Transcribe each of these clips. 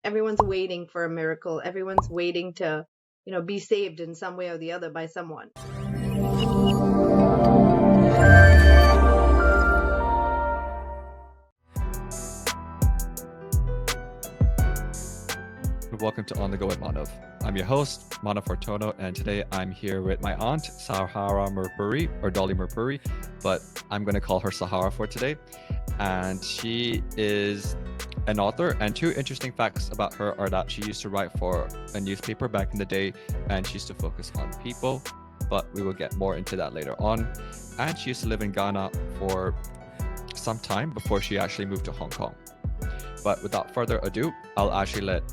Everyone's waiting for a miracle. Everyone's waiting to, be saved in some way or the other by someone. Welcome to On the Go with Manav. I'm your host, Manav Fortono, and today I'm here with my aunt, Sahara Mirpuri, or Dolly Mirpuri, but I'm going to call her Sahara for today. And she is an author, and two interesting facts about her are that she used to write for a newspaper back in the day, and she used to focus on people, but we will get more into that later on. And she used to live in Ghana for some time before she actually moved to Hong Kong. But without further ado, I'll actually let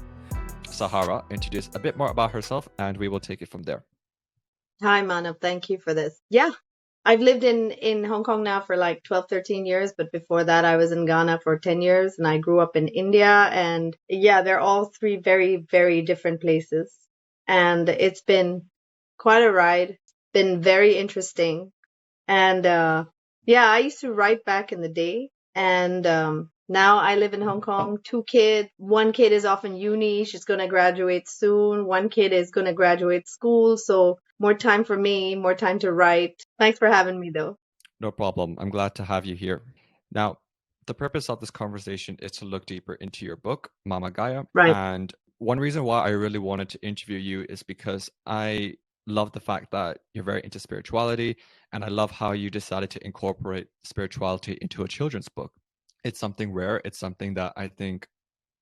Sahara introduce a bit more about herself, and we will take it from there. Hi, Manav. Thank you for this. Yeah, I've lived in Hong Kong now for like 12, 13 years, but before that I was in Ghana for 10 years, and I grew up in India. And yeah, they're all three very, very different places. And it's been quite a ride, been very interesting. And yeah, I used to write back in the day, and now I live in Hong Kong, 2 kids. 1 kid is off in uni. She's going to graduate soon. 1 kid is going to graduate school. So more time for me, more time to write. Thanks for having me, though. No problem. I'm glad to have you here. Now, the purpose of this conversation is to look deeper into your book, Mama Gaia. Right. And one reason why I really wanted to interview you is because I love the fact that you're very into spirituality, and I love how you decided to incorporate spirituality into a children's book. It's something rare. It's something that I think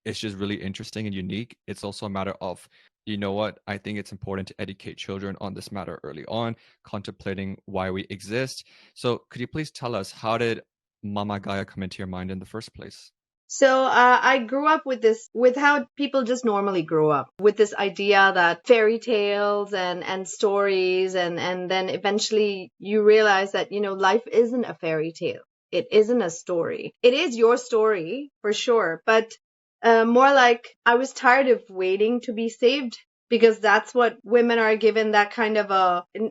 is just really interesting and unique. It's also a matter of, you know what, I think it's important to educate children on this matter early on, contemplating why we exist. So could you please tell us, how did Mama Gaia come into your mind in the first place? So I grew up with how people just normally grow up, with this idea that fairy tales and stories, and then eventually you realize that, life isn't a fairy tale. It isn't a story. It is your story for sure, but more like I was tired of waiting to be saved, because that's what women are given, that kind of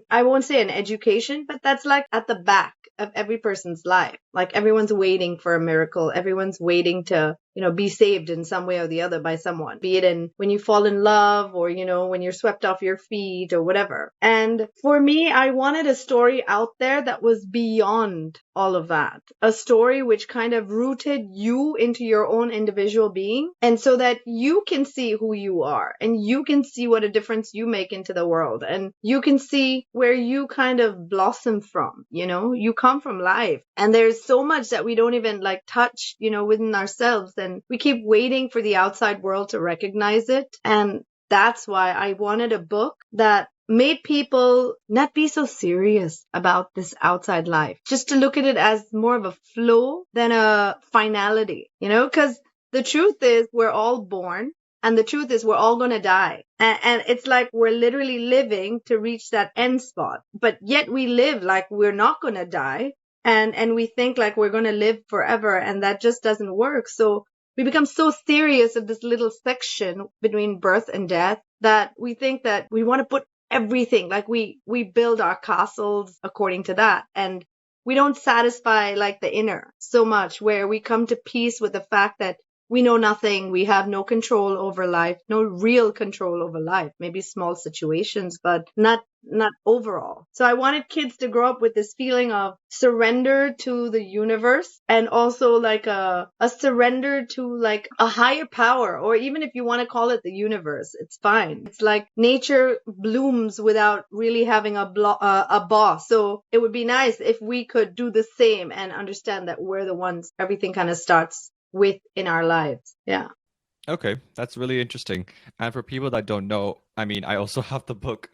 I won't say an education, but that's like at the back of every person's life. Like everyone's waiting for a miracle. Everyone's waiting to, be saved in some way or the other by someone, be it when you fall in love, or, when you're swept off your feet or whatever. And for me, I wanted a story out there that was beyond all of that. A story which kind of rooted you into your own individual being, and so that you can see who you are, and you can see what a difference you make into the world, and you can see where you kind of blossom from. You come from life, and there's so much that we don't even touch, within ourselves, and we keep waiting for the outside world to recognize it. And that's why I wanted a book that made people not be so serious about this outside life, just to look at it as more of a flow than a finality, because the truth is we're all born, and the truth is we're all going to die. And it's like we're literally living to reach that end spot, but yet we live like we're not going to die. And we think like we're going to live forever, and that just doesn't work. So we become so serious of this little section between birth and death that we think that we want to put everything, like we build our castles according to that. And we don't satisfy like the inner so much, where we come to peace with the fact that we know nothing. We have no control over life, no real control over life, maybe small situations, but not overall. So I wanted kids to grow up with this feeling of surrender to the universe, and also like a surrender to like a higher power, or even if you want to call it the universe, it's fine. It's like nature blooms without really having a boss. So it would be nice if we could do the same and understand that we're the ones everything kind of starts with in our lives. Yeah. Okay, that's really interesting. And for people that don't know, I also have the book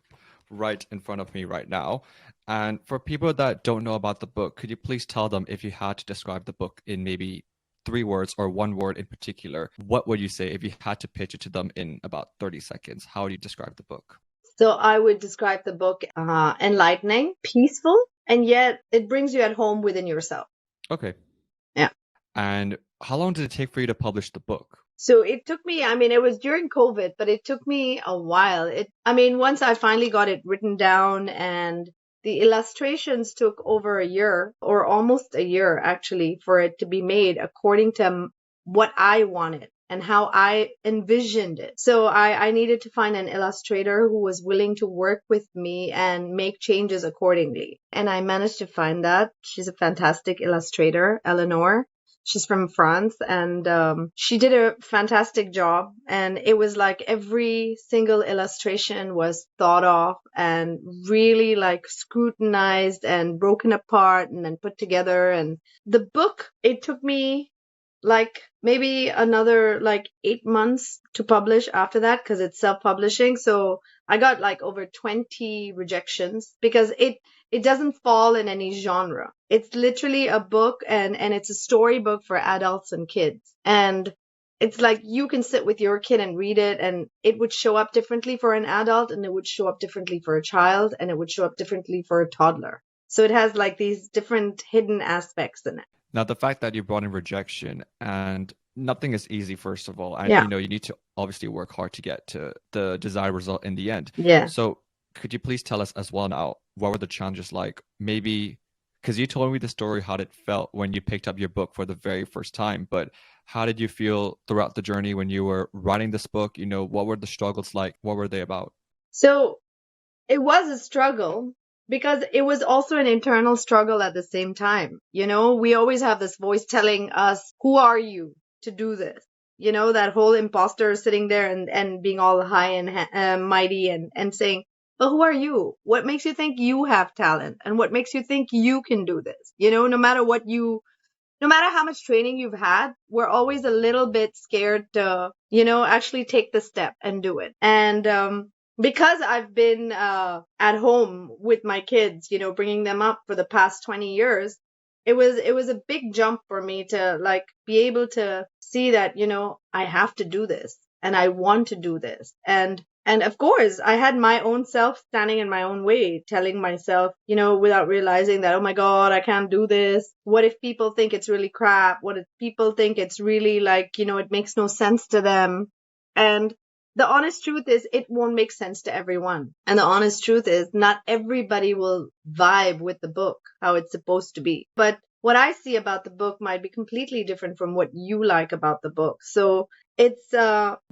right in front of me right now. And for people that don't know about the book, could you please tell them, if you had to describe the book in maybe 3 words or 1 word in particular, what would you say if you had to pitch it to them in about 30 seconds? How would you describe the book? So I would describe the book enlightening, peaceful, and yet it brings you at home within yourself. Okay. Yeah. And how long did it take for you to publish the book? So it took me, it was during COVID, but it took me a while. Once I finally got it written down, and the illustrations took over a year, or almost a year actually, for it to be made according to what I wanted. and how I envisioned it. So I needed to find an illustrator who was willing to work with me and make changes accordingly. And I managed to find that. She's a fantastic illustrator, Eleanor. She's from France, and she did a fantastic job. And it was like every single illustration was thought of and really like scrutinized and broken apart and then put together. And the book, it took me like maybe another like 8 months to publish after that, because it's self-publishing. So I got like over 20 rejections because it doesn't fall in any genre. It's literally a book, and it's a storybook for adults and kids. And it's like you can sit with your kid and read it, and it would show up differently for an adult, and it would show up differently for a child, and it would show up differently for a toddler. So it has like these different hidden aspects in it. Now, the fact that you brought in rejection, and nothing is easy, first of all. Yeah. You need to obviously work hard to get to the desired result in the end. Yeah. So could you please tell us as well now, what were the challenges like? Maybe, because you told me the story, how it felt when you picked up your book for the very first time, but how did you feel throughout the journey when you were writing this book? What were the struggles like? What were they about? So it was a struggle, because it was also an internal struggle at the same time. We always have this voice telling us, who are you to do this? That whole imposter sitting there and being all high and mighty and saying, but who are you? What makes you think you have talent? And what makes you think you can do this? No matter how much training you've had, we're always a little bit scared to, actually take the step and do it. And, because I've been at home with my kids, bringing them up for the past 20 years, it was a big jump for me to like be able to see that, I have to do this and I want to do this. And of course, I had my own self standing in my own way, telling myself, without realizing that, oh my God, I can't do this. What if people think it's really crap? What if people think it's really like, it makes no sense to them? And the honest truth is it won't make sense to everyone. And the honest truth is not everybody will vibe with the book how it's supposed to be. But what I see about the book might be completely different from what you like about the book. So it's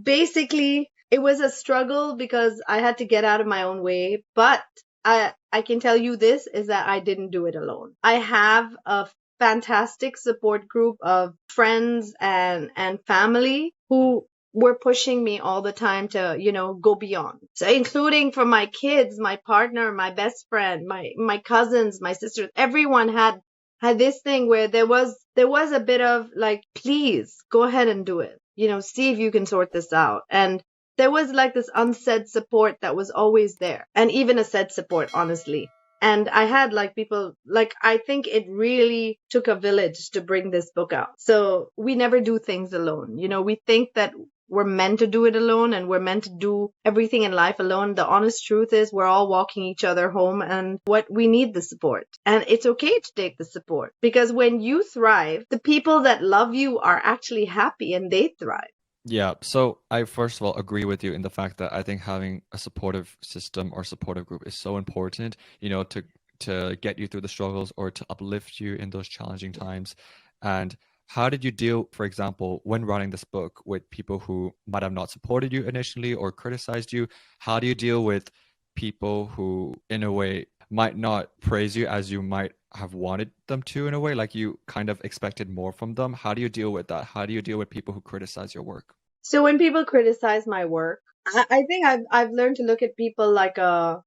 basically, it was a struggle because I had to get out of my own way. But I can tell you this is that I didn't do it alone. I have a fantastic support group of friends and family who were pushing me all the time to, go beyond. So including from my kids, my partner, my best friend, my cousins, my sisters, everyone had this thing where there was a bit of like, please go ahead and do it. See if you can sort this out. And there was like this unsaid support that was always there, and even a said support, honestly. And I had like people, like, I think it really took a village to bring this book out. So we never do things alone. We think that we're meant to do it alone and we're meant to do everything in life alone. The honest truth is we're all walking each other home, and we need the support. And it's okay to take the support, because when you thrive, the people that love you are actually happy and they thrive. Yeah, so I first of all agree with you in the fact that I think having a supportive system or supportive group is so important, to get you through the struggles or to uplift you in those challenging times. And how did you deal, for example, when writing this book, with people who might have not supported you initially or criticized you? How do you deal with people who, in a way, might not praise you as you might have wanted them to, in a way, like you kind of expected more from them? How do you deal with that? How do you deal with people who criticize your work? So when people criticize my work, I think I've learned to look at people like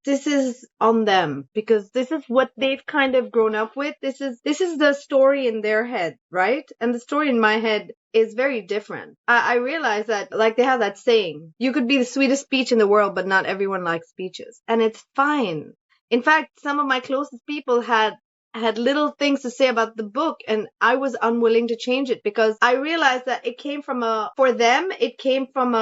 this is on them, because this is what they've kind of grown up with. This is the story in their head, right? And the story in my head is very different. I realize that, like, they have that saying, you could be the sweetest speech in the world, but not everyone likes speeches. And it's fine. In fact, some of my closest people had little things to say about the book, and I was unwilling to change it because I realized that it came from for them, it came from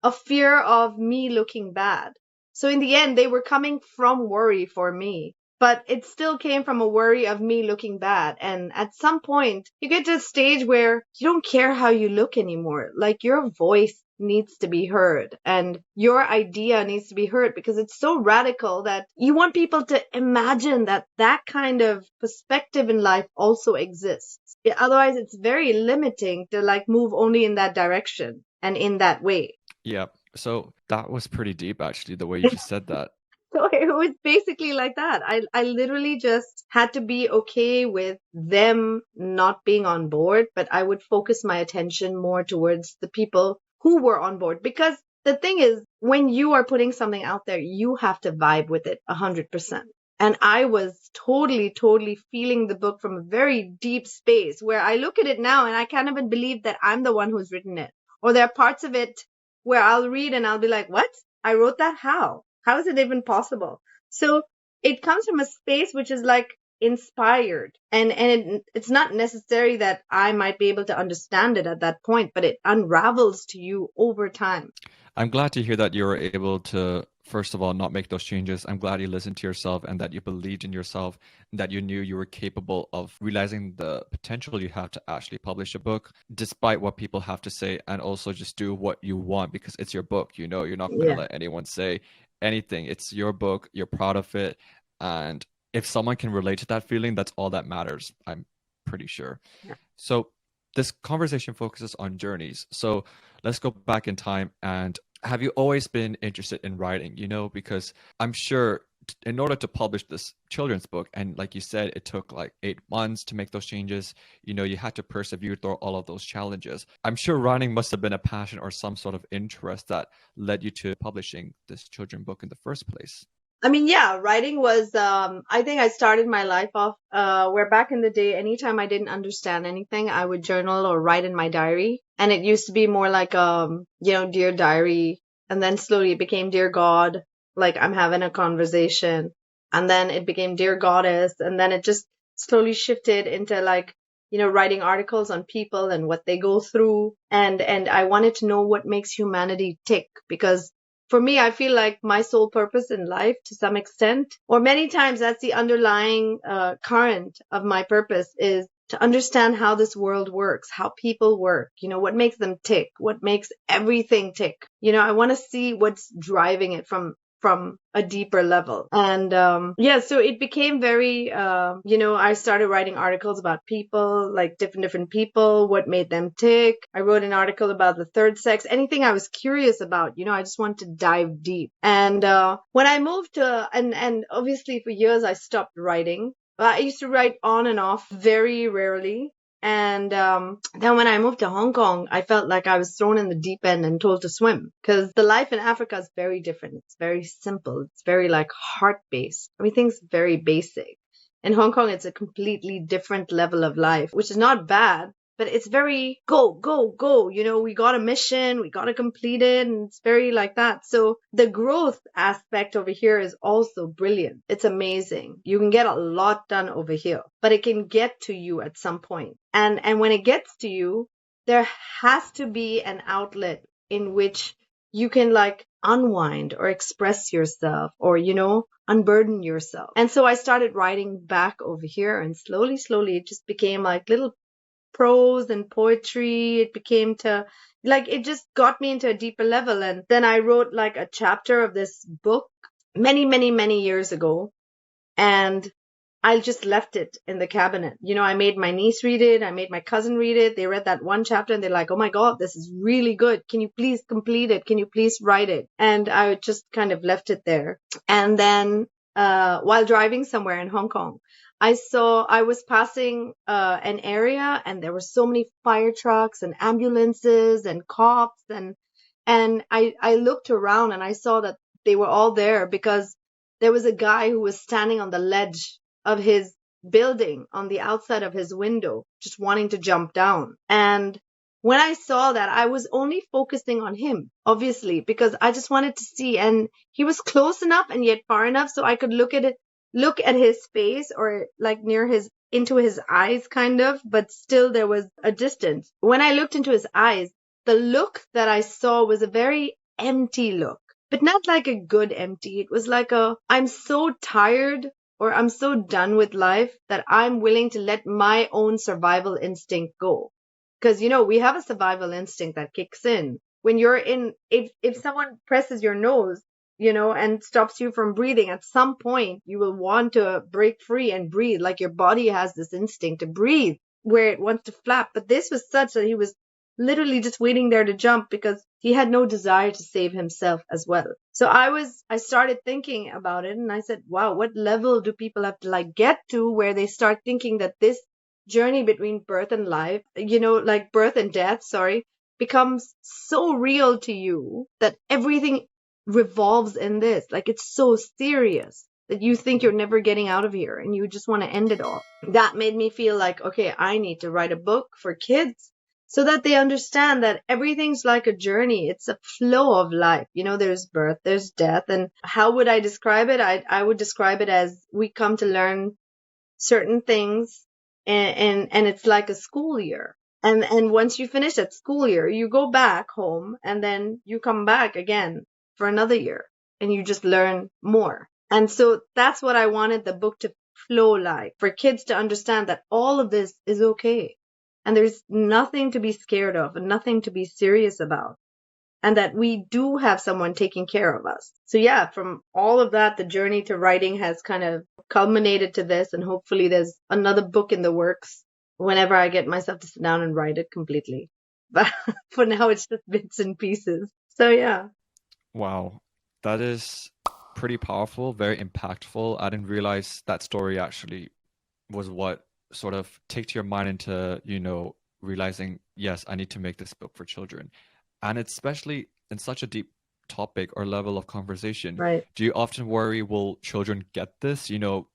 a fear of me looking bad. So in the end, they were coming from worry for me, but it still came from a worry of me looking bad. And at some point, you get to a stage where you don't care how you look anymore. Like, your voice needs to be heard and your idea needs to be heard because it's so radical that you want people to imagine that that kind of perspective in life also exists. Otherwise, it's very limiting to like move only in that direction and in that way. Yeah. So that was pretty deep, actually, the way you just said that. So it was basically like that. I literally just had to be okay with them not being on board, but I would focus my attention more towards the people who were on board. Because the thing is, when you are putting something out there, you have to vibe with it 100%. And I was totally, totally feeling the book from a very deep space where I look at it now and I can't even believe that I'm the one who's written it. Or there are parts of it where I'll read and I'll be like, what? I wrote that? How? How is it even possible? So it comes from a space which is like inspired. And it's not necessary that I might be able to understand it at that point, but it unravels to you over time. I'm glad to hear that you were able to, first of all, not make those changes. I'm glad you listened to yourself and that you believed in yourself and that you knew you were capable of realizing the potential you have to actually publish a book, despite what people have to say, and also just do what you want because it's your book. You know, you're not going to let anyone say anything. It's your book. You're proud of it. And if someone can relate to that feeling, that's all that matters, I'm pretty sure. Yeah. So this conversation focuses on journeys. So let's go back in time. And have you always been interested in writing? You know, because I'm sure in order to publish this children's book, and like you said, it took like 8 months to make those changes. You know, you had to persevere through all of those challenges. I'm sure writing must have been a passion or some sort of interest that led you to publishing this children's book in the first place. I mean, yeah, writing was, I think I started my life off, where back in the day, anytime I didn't understand anything, I would journal or write in my diary. And it used to be more like, Dear Diary. And then slowly it became Dear God, like I'm having a conversation. And then it became Dear Goddess. And then it just slowly shifted into like, writing articles on people and what they go through. And I wanted to know what makes humanity tick because for me, I feel like my sole purpose in life to some extent, or many times that's the underlying current of my purpose is to understand how this world works, how people work, what makes them tick, what makes everything tick. I want to see what's driving it from a deeper level. And so it became very, I started writing articles about people, like different people, what made them tick. I wrote an article about the third sex, anything I was curious about, I just wanted to dive deep. And when I moved to, and obviously for years I stopped writing. I used to write on and off very rarely. And then when I moved to Hong Kong, I felt like I was thrown in the deep end and told to swim because the life in Africa is very different. It's very simple. It's very like heart-based. Everything's very basic. In Hong Kong, it's a completely different level of life, which is not bad, but it's very go, go, go. We got a mission, we got to complete it, and it's very like that. So the growth aspect over here is also brilliant. It's amazing. You can get a lot done over here, but it can get to you at some point. And when it gets to you, there has to be an outlet in which you can like unwind or express yourself or, unburden yourself. And so I started writing back over here and slowly it just became like little prose and poetry. It became to like, it just got me into a deeper level. And then I wrote like a chapter of this book many, many, many years ago. And I just left it in the cabinet. I made my niece read it. I made my cousin read it. They read that one chapter and they're like, oh my God, this is really good. Can you please complete it? Can you please write it? And I just kind of left it there. And then while driving somewhere in Hong Kong, I was passing an area and there were so many fire trucks and ambulances and cops and I looked around and I saw that they were all there because there was a guy who was standing on the ledge of his building on the outside of his window, just wanting to jump down. And when I saw that, I was only focusing on him, obviously, because I just wanted to see. And he was close enough and yet far enough so I could look at his face or like into his eyes kind of, but still there was a distance. When I looked into his eyes, the look that I saw was a very empty look, but not like a good empty. It was like I'm so tired or I'm so done with life that I'm willing to let my own survival instinct go. Because, we have a survival instinct that kicks in when you're in, if someone presses your nose, and stops you from breathing, at some point you will want to break free and breathe. Like your body has this instinct to breathe where it wants to flap. But this was such that he was literally just waiting there to jump because he had no desire to save himself as well. So I started thinking about it, and I said, wow, what level do people have to like get to where they start thinking that this journey between birth and life, like birth and death, sorry, becomes so real to you that everything revolves in this. Like it's so serious that you think you're never getting out of here and you just want to end it all. That made me feel like, okay, I need to write a book for kids so that they understand that everything's like a journey. It's a flow of life. There's birth, there's death. And how would I describe it? I would describe it as we come to learn certain things, and it's like a school year. And once you finish that school year, you go back home and then you come back again for another year and you just learn more. And so that's what I wanted the book to flow like, for kids to understand that all of this is okay. And there's nothing to be scared of and nothing to be serious about. And that we do have someone taking care of us. So yeah, from all of that, the journey to writing has kind of culminated to this. And hopefully there's another book in the works whenever I get myself to sit down and write it completely. But for now, it's just bits and pieces. So yeah. Wow. That is pretty powerful, very impactful. I didn't realize that story actually was what sort of ticked your mind into, realizing, yes, I need to make this book for children. And it's especially in such a deep topic or level of conversation. Right. Do you often worry, will children get this?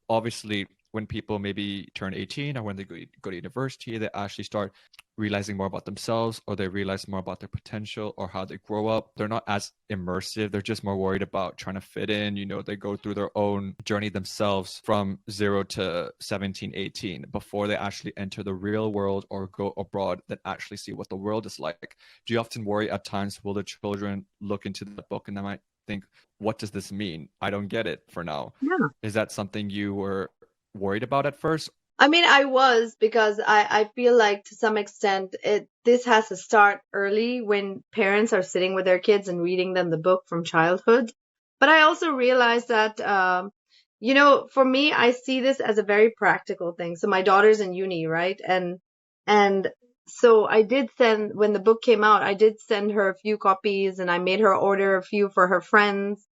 Obviously, when people maybe turn 18 or when they go to university, they actually start realizing more about themselves, or they realize more about their potential or how they grow up. They're not as immersive. They're just more worried about trying to fit in. They go through their own journey themselves from 0 to 17, 18 before they actually enter the real world or go abroad and actually see what the world is like. Do you often worry at times, will the children look into the book and they might think, what does this mean? I don't get it for now. Yeah. Is that something you were worried about at first? I mean, I was, because I feel like to some extent this has to start early when parents are sitting with their kids and reading them the book from childhood. But I also realized that, for me, I see this as a very practical thing. So my daughter's in uni, right? And so I did send, when the book came out, I did send her a few copies and I made her order a few for her friends.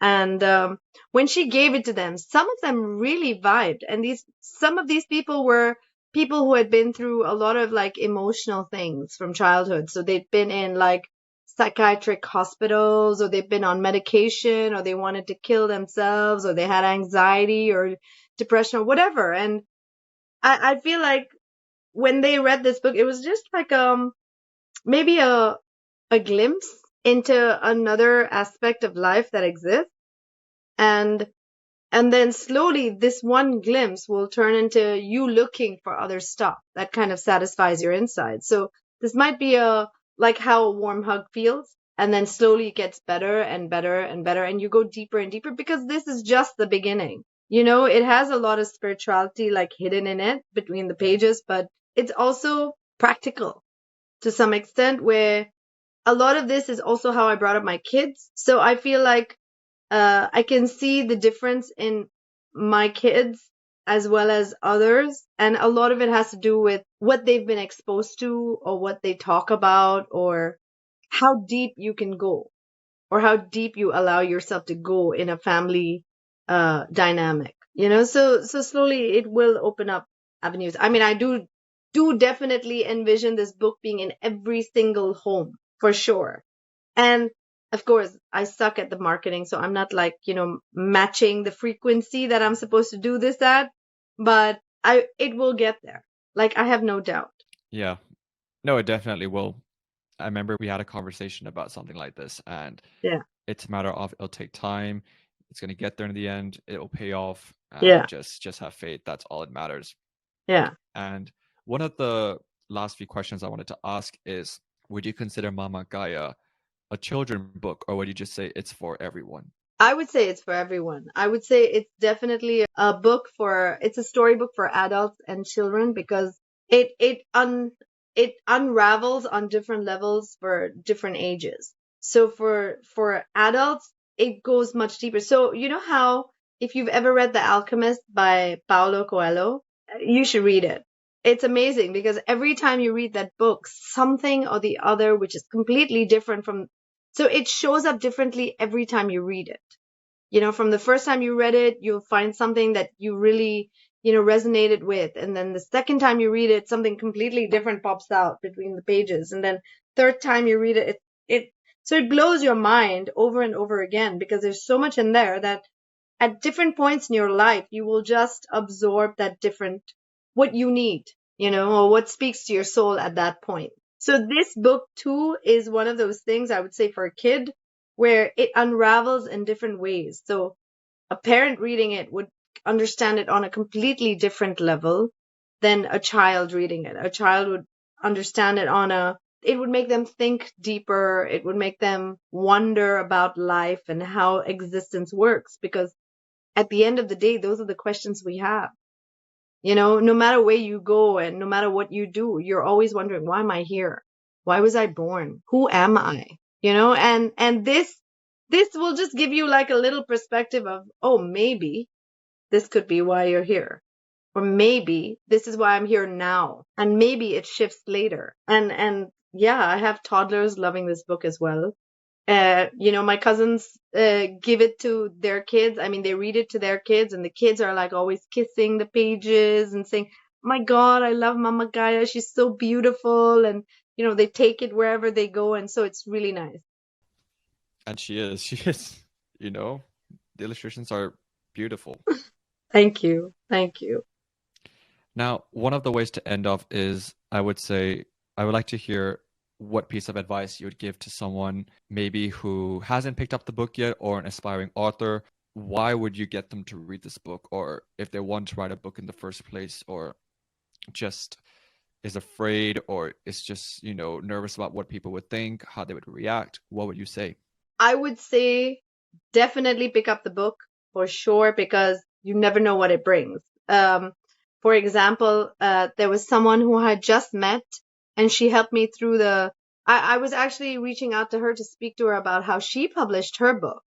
And when she gave it to them, some of them really vibed. And some of these people were people who had been through a lot of like emotional things from childhood. So they'd been in like psychiatric hospitals, or they've been on medication, or they wanted to kill themselves, or they had anxiety or depression or whatever. And I feel like when they read this book, it was just like maybe a glimpse into another aspect of life that exists. And then slowly this one glimpse will turn into you looking for other stuff that kind of satisfies your inside. So this might be like how a warm hug feels, and then slowly it gets better and better and better, and you go deeper and deeper, because this is just the beginning. It has a lot of spirituality like hidden in it between the pages, but it's also practical to some extent, where a lot of this is also how I brought up my kids. So I feel like I can see the difference in my kids as well as others. And a lot of it has to do with what they've been exposed to, or what they talk about, or how deep you can go, or how deep you allow yourself to go in a family dynamic. So slowly it will open up avenues. I mean, I do definitely envision this book being in every single home, for sure. And of course, I suck at the marketing, so I'm not like, matching the frequency that I'm supposed to do this at, but it will get there. Like, I have no doubt. Yeah. No, it definitely will. I remember we had a conversation about something like this, and Yeah. it's a matter of, it'll take time. It's going to get there in the end. It will pay off. Yeah. Just have faith. That's all that matters. Yeah. And one of the last few questions I wanted to ask is, would you consider Mama Gaia a children book, or would you just say it's for everyone? I would say it's for everyone. I would say it's definitely a book it's a storybook for adults and children, because it it unravels on different levels for different ages. So for adults, it goes much deeper. So you know how if you've ever read The Alchemist by Paulo Coelho, you should read it. It's amazing because every time you read that book, something or the other, which is completely different from, so it shows up differently every time you read it. You know, from the first time you read it, you'll find something that you really, resonated with. And then the second time you read it, something completely different pops out between the pages. And then third time you read so it blows your mind over and over again because there's so much in there that at different points in your life, you will just absorb that different, what you need, or what speaks to your soul at that point. So this book too is one of those things I would say for a kid where it unravels in different ways. So a parent reading it would understand it on a completely different level than a child reading it. A child would understand it it would make them think deeper. It would make them wonder about life and how existence works, because at the end of the day, those are the questions we have. No matter where you go and no matter what you do, you're always wondering, why am I here? Why was I born? Who am I? And this will just give you like a little perspective of, oh, maybe this could be why you're here. Or maybe this is why I'm here now. And maybe it shifts later. And yeah, I have toddlers loving this book as well. My cousins give it to their kids. I mean, they read it to their kids, and the kids are like always kissing the pages and saying, my God, I love Mama Gaia. She's so beautiful. And, they take it wherever they go. And so it's really nice. And she is, the illustrations are beautiful. Thank you. Thank you. Now, one of the ways to end off is, I would like to hear what piece of advice you would give to someone maybe who hasn't picked up the book yet, or an aspiring author. Why would you get them to read this book? Or if they want to write a book in the first place, or just is afraid, or is just, nervous about what people would think, how they would react, what would you say? I would say definitely pick up the book for sure, because you never know what it brings. For example, there was someone who I had just met, and she helped me through I was actually reaching out to her to speak to her about how she published her book.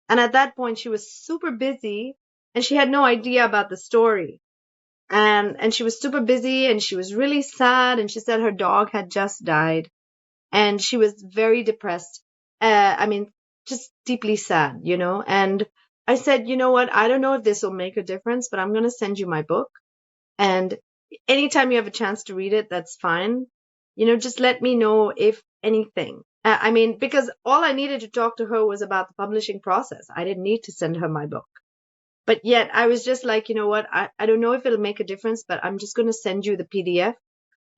And at that point, she was super busy and she had no idea about the story. And she was super busy and she was really sad. And she said her dog had just died and she was very depressed. Just deeply sad, And I said, you know what? I don't know if this will make a difference, but I'm going to send you my book. And anytime you have a chance to read it, that's fine. Just let me know if anything. Because all I needed to talk to her was about the publishing process. I didn't need to send her my book. But yet I was just like, you know what? I don't know if it'll make a difference, but I'm just going to send you the PDF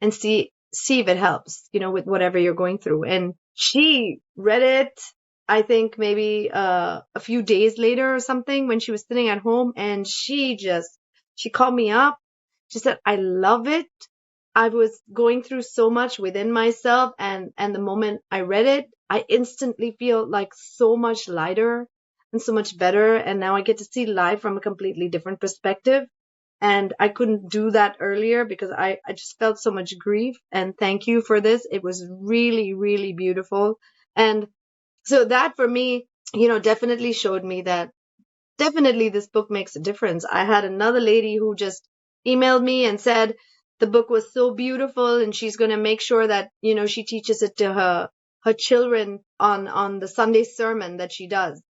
and see if it helps, with whatever you're going through. And she read it, I think maybe a few days later or something, when she was sitting at home, and she called me up. She said, I love it. I was going through so much within myself, and the moment I read it, I instantly feel like so much lighter and so much better. And now I get to see life from a completely different perspective. And I couldn't do that earlier because I just felt so much grief. And thank you for this. It was really, really beautiful. And so that for me, definitely showed me that definitely this book makes a difference. I had another lady who just emailed me and said the book was so beautiful and she's going to make sure that, she teaches it to her children on the Sunday sermon that she does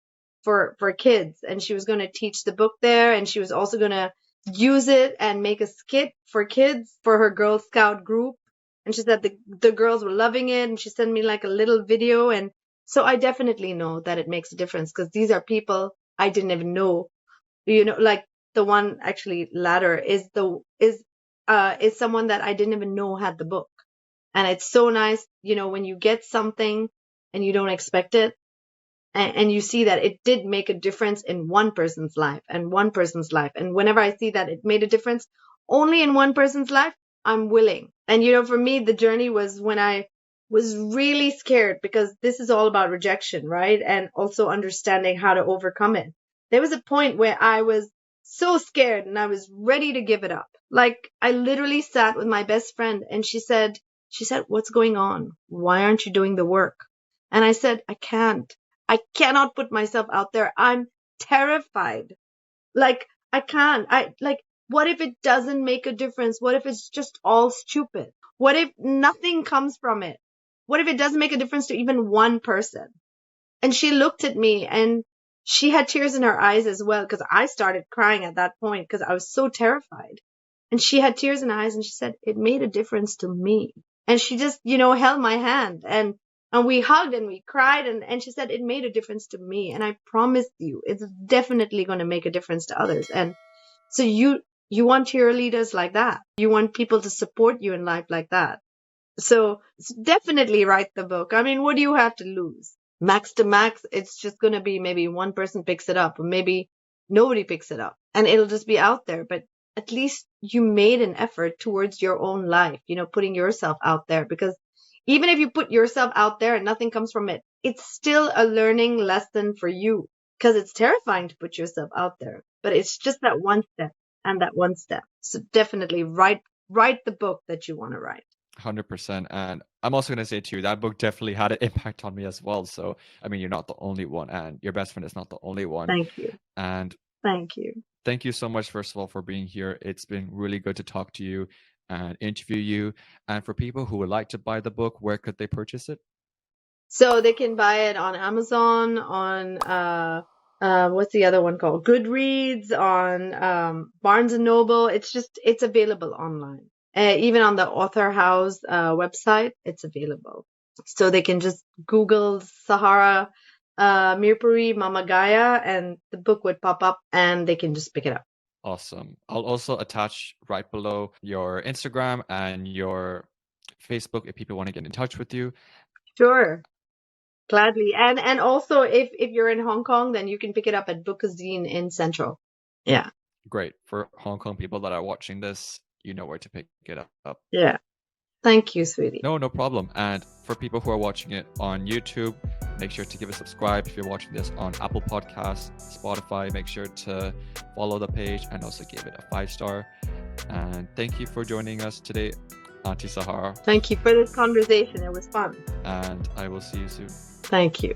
for kids. And she was going to teach the book there. And she was also going to use it and make a skit for kids for her Girl Scout group. And she said the girls were loving it. And she sent me like a little video. And so I definitely know that it makes a difference, because these are people I didn't even know, like the one actually latter is someone that I didn't even know had the book. And it's so nice, when you get something and you don't expect it, and you see that it did make a difference in one person's life and one person's life. And whenever I see that it made a difference only in one person's life, I'm willing. And, for me, the journey was when I was really scared, because this is all about rejection, right? And also understanding how to overcome it. There was a point where I was so scared and I was ready to give it up. Like, I literally sat with my best friend and she said, She said, "What's going on? Why aren't you doing the work?" And I said, "I can't. I cannot put myself out there. I'm terrified. Like, I can't. What if it doesn't make a difference? What if it's just all stupid? What if nothing comes from it? What if it doesn't make a difference to even one person?" And she looked at me and she had tears in her eyes as well, because I started crying at that point because I was so terrified. And she had tears in her eyes and she said, "It made a difference to me." And she just, held my hand and we hugged and we cried and she said, "It made a difference to me. And I promise you, it's definitely going to make a difference to others." And so you want cheerleaders like that. You want people to support you in life like that. So definitely write the book. I mean, what do you have to lose? Max to max, it's just going to be maybe one person picks it up or maybe nobody picks it up and it'll just be out there. But at least you made an effort towards your own life, putting yourself out there, because even if you put yourself out there and nothing comes from it, it's still a learning lesson for you, because it's terrifying to put yourself out there, but it's just that one step and that one step. So definitely write the book that you want to write. 100%. And I'm also going to say to you, that book definitely had an impact on me as well. So, I mean, you're not the only one and your best friend is not the only one. Thank you. And thank you. Thank you so much, first of all, for being here. It's been really good to talk to you and interview you. And for people who would like to buy the book, where could they purchase it? So they can buy it on Amazon, on what's the other one called? Goodreads, on Barnes and Noble. It's available online. Even on the Author House website, it's available. So they can just Google Sahara Mirpuri Mama Gaia and the book would pop up and they can just pick it up. Awesome. I'll also attach right below your Instagram and your Facebook if people want to get in touch with you. Sure. Gladly. And also if you're in Hong Kong, then you can pick it up at Bookazine in Central. Yeah. Great. For Hong Kong people that are watching this, you know where to pick it up. Yeah. Thank you, sweetie. No problem. And for people who are watching it on YouTube, make sure to give a subscribe. If you're watching this on Apple Podcasts, Spotify, make sure to follow the page and also give it a 5-star. And thank you for joining us today, Auntie Sahara. Thank you for this conversation. It was fun. And I will see you soon. Thank you.